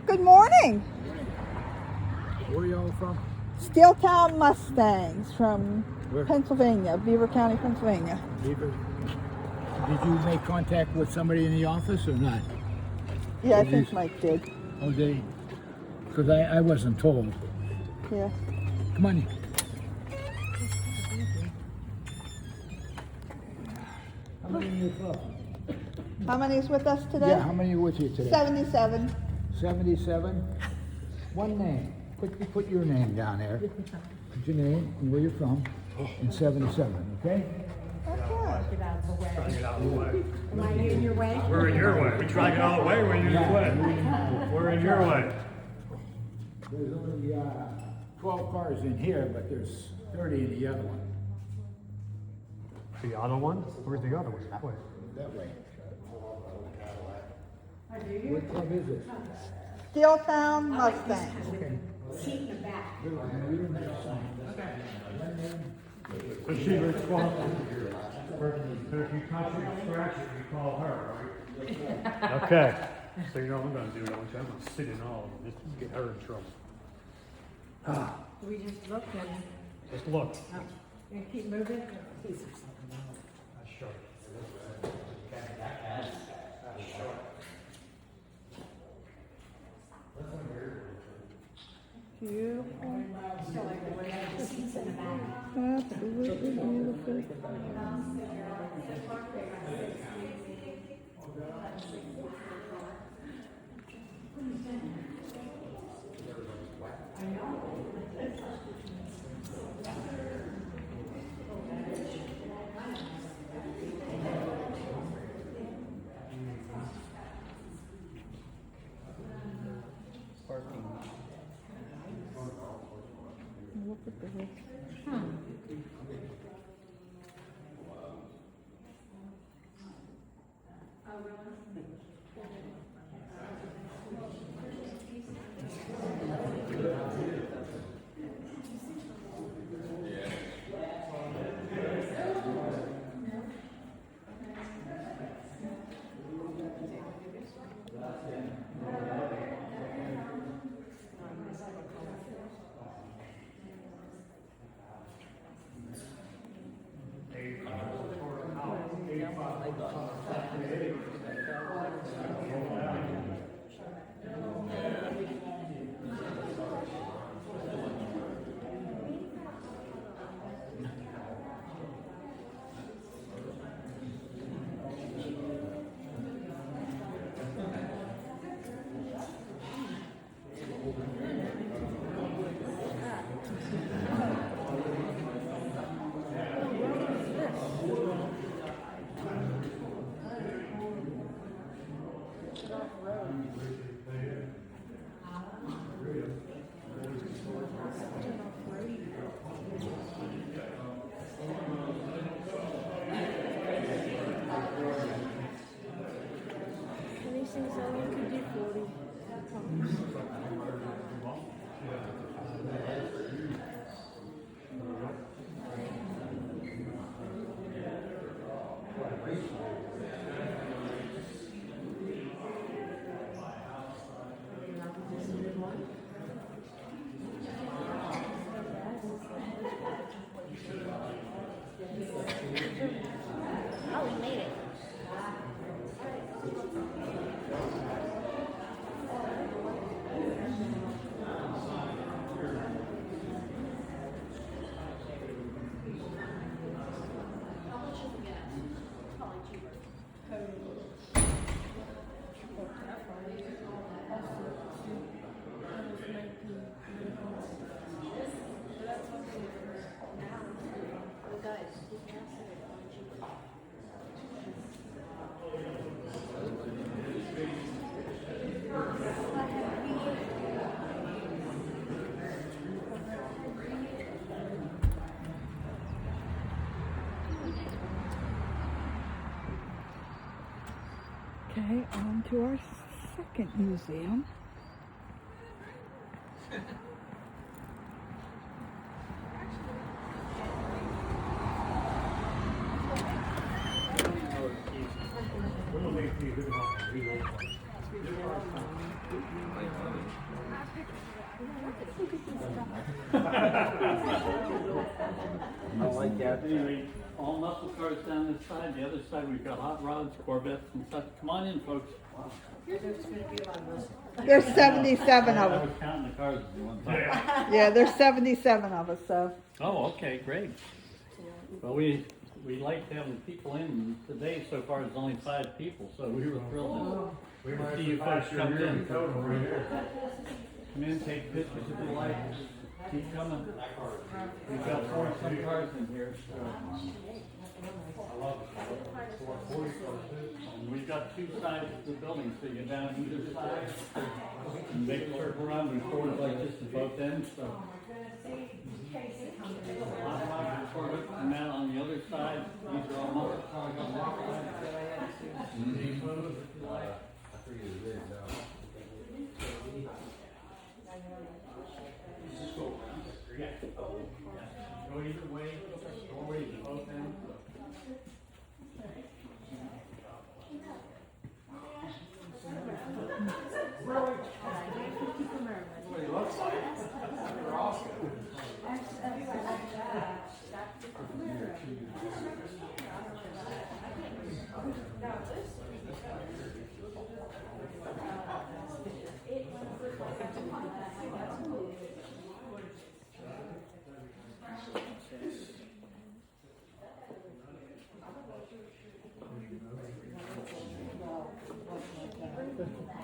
Good morning. Where are y'all from? Steeltown Mustangs from Where? Pennsylvania, Beaver County, Pennsylvania. Beaver. Did you make contact with somebody in the office or not? Yeah, I Did think you- Mike did. Oh, they? Because I wasn't told. Yeah. Come on in. How many in your club? How many is with us today? Yeah, how many are with you today? 77. 77? One name. Put your name down there. Put your name and where you're from. And 77, okay? Okay. Get out of the way. Trying to get out of the way. Am I in your way? We're in your way. We try to get out of the way, we're in your way. We're in your way. There's only 12 cars in here, but there's 30 in the other one. The other one? Where's the other one? That way. That way. What club is it? Steeltown Mustangs. Seat in the back. Is she responsible? So if you touch it, scratch it, you call her, right? Okay. So you know what I'm gonna do, don't you? I'm gonna sit in all of them, just get her in trouble. We just looked and Just look. keep moving. Sure. Beautiful. So like we have the seats in the back. Absolutely beautiful. Look at the These things only could do 40 pounds. Oh, we made it. Okay, on to our second museum. I like that. Anyway, all muscle cars down this side, the other side we've got hot rods, Corvettes and stuff. Come on in, folks. There's 77 of I us. was counting the cars at one time. Yeah, there's 77 of us, so. Oh, okay, great. Well, we liked having people in. Today so far is only 5 people, so we were thrilled We to might see you folks your come yearly in. total right here. Come in, take pictures if you like. Keep coming. We've got 40-some cars in here. And we've got 2 sides of the building, so you go down either side and make a circle around with doors like this at both ends. So hot rods and Corvettes come out on the other side. These are all muscle cars on that side. Depots, if you like. Go either way, doorways at both ends.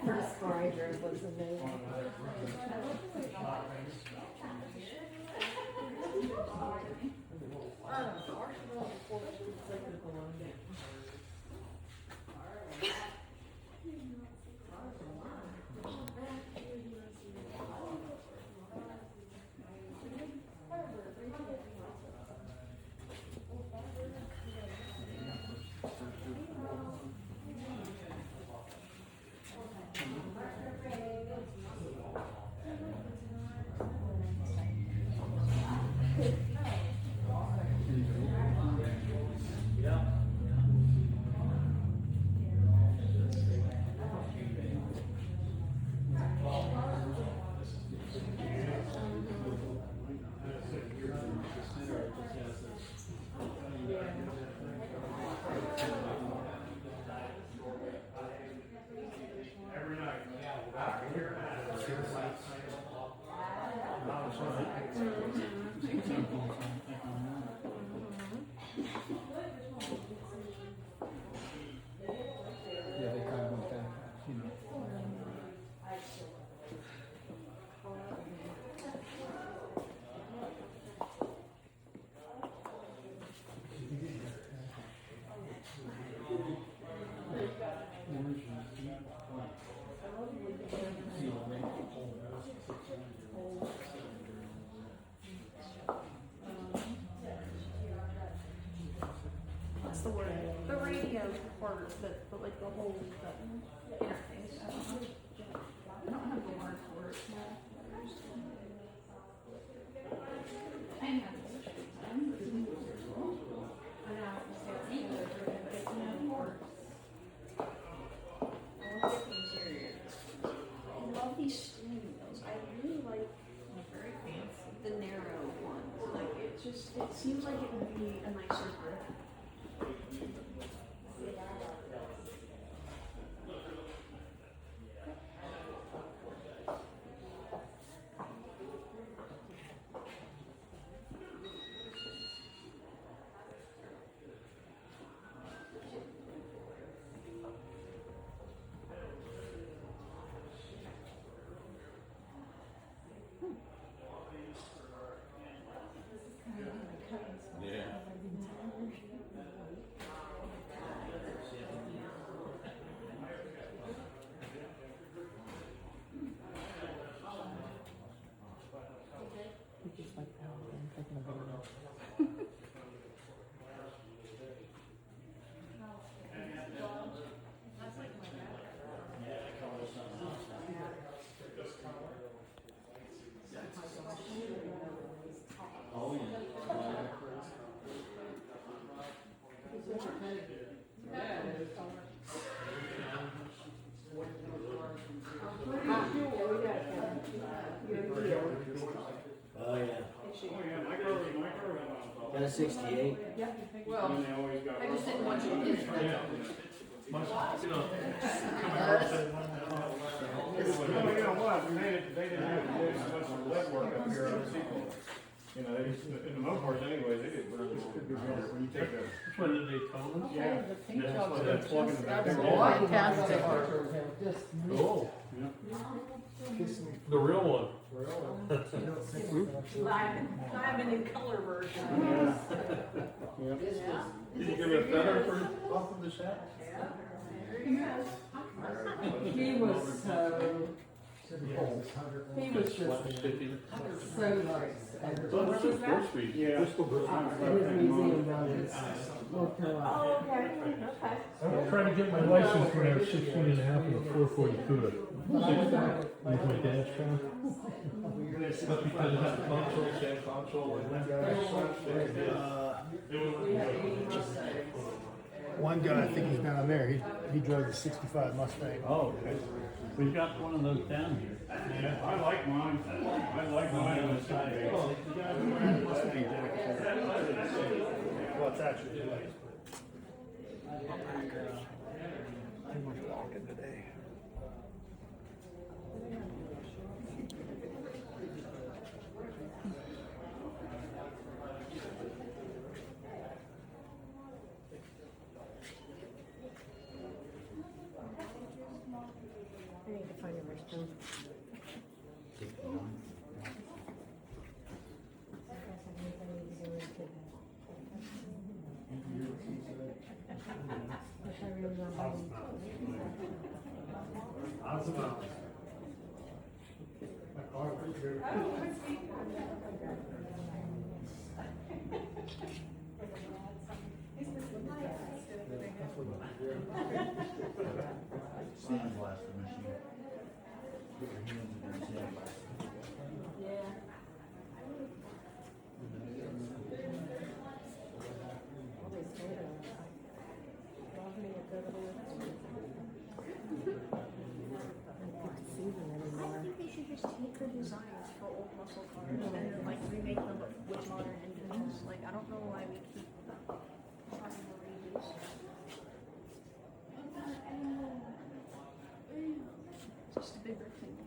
First car I drove was the new one. Yeah, they kind of went down, you know. What's the word? The radio part, but like the whole interface. I don't have the word for it. I love these steering wheels. I really like the narrow ones. Like it seems like it would be a nicer grip. 68? Well, And they always got. I just didn't want you to get it. Well, you know what, they didn't have to do so much lead work up here on the sequel. You know, they just, in the Mopars anyway, they did burn when you take a. Which one did they tell us? Yeah. The paint That's jobs what are that plug in the back just there. fantastic. Oh, the real one. Diamond in color version. Did you give it a feather for off of the shaft? He was so, he was just so nice. Oh, this is Fourth Street. Yeah. Bristol, Bristol. His museum down in North Carolina. Oh, okay, okay. I'm trying to get my license when I was 16 and a half in a 442 to use my dad's car. But because it had the console, same console, One guy, I think he's down there, he drove the 65 Mustang. Oh, okay. We've got one of those down here. Yeah, I like mine. I like mine on the side. Oh, the guy who ran the Mustang did it. Well, it's actually nice, Too much walking today. I need to find a restroom. Sandblasting machine. Put your hands in there and sandblast. I think they should just take the designs for old muscle cars and then like remake them with modern engines. Like, I don't know why we keep trying to reuse. Just a bigger thing.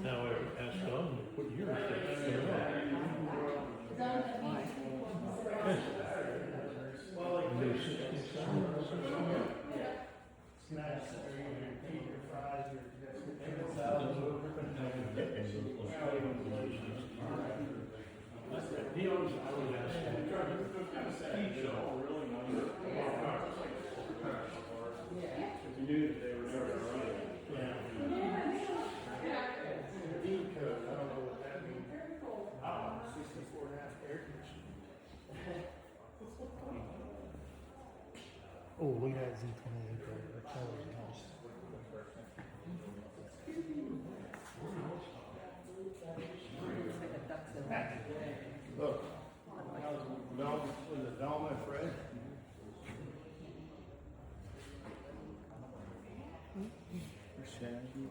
Now I asked Don, what year is it? Snacks, or you eat your fries, or He always, I was asking, he showed. You knew that they were never gonna run it. bean coat, I don't know what that means. 64 and a half air conditioning. Oh, look at that Z28 there. That color's nice. Look, Velma, was it Velma and Fred? Shaggy.